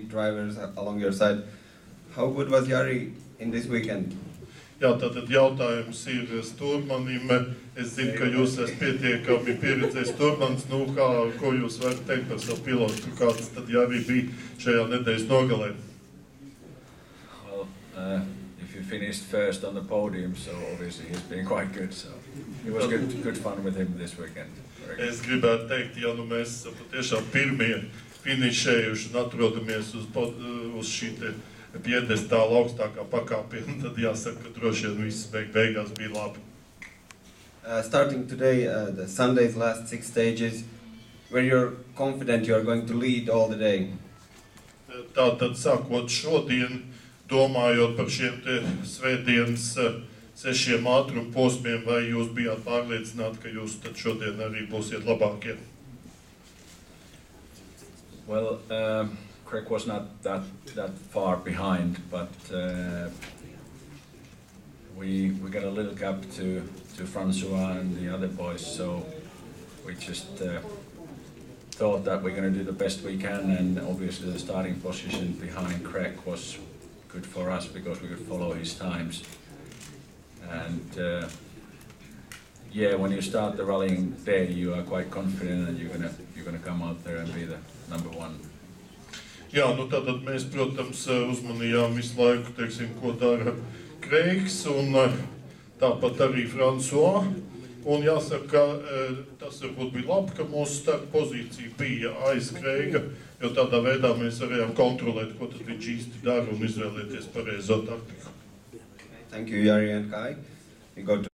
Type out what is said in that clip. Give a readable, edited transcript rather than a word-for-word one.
drivers along your side. How good was Jari in this weekend? Jā, tātad jautājums ir stūrmanim. Es zinu, ka jūs esat pietiekami pieredzējis stūrmanis. Ko jūs varat teikt par savu pilotu? Kāds tad Jari bija šajā nedēļas nogalē? Well, if you finished first on the podium, so obviously he's been quite good. So it was good fun with him this weekend. Es gribētu teikt, ja nu mēs patiešām pirmie finišējuši un atrodamies uz šī piedestāla augstākā pakāpiena, tad jāsaka, ka droši vien viss beigās bija labi. Starting today, the Sunday's last 6 stages, where you're confident you are going to lead all the day? Tātad sākot šodien, domājot par šiem svētdienas 6 ātruma posmiem, vai jūs bijāt pārliecināti, ka jūs tad šodien arī būsiet labākie? Well, Craig was not that far behind, but we got a little gap to Francois and the other boys, so we just thought that we're going to do the best we can, and obviously the starting position behind Craig was good for us because we could follow his times. And yeah, when you start the rallying day, you are quite confident that you're gonna come out there and be the number one. Jā, nu tātad mēs, protams, uzmanījām visu laiku, teiksim, ko dara Kreigs un tāpat arī Francois. Un jāsaka, tas varbūt bija labi, ka mūsu starta pozīcija bija aiz Kreiga, jo tādā veidā mēs varējām kontrolēt, ko tad viņš īsti dara un izvēlēties pareizo taktiku. Thank you, Jari and Kai. We go to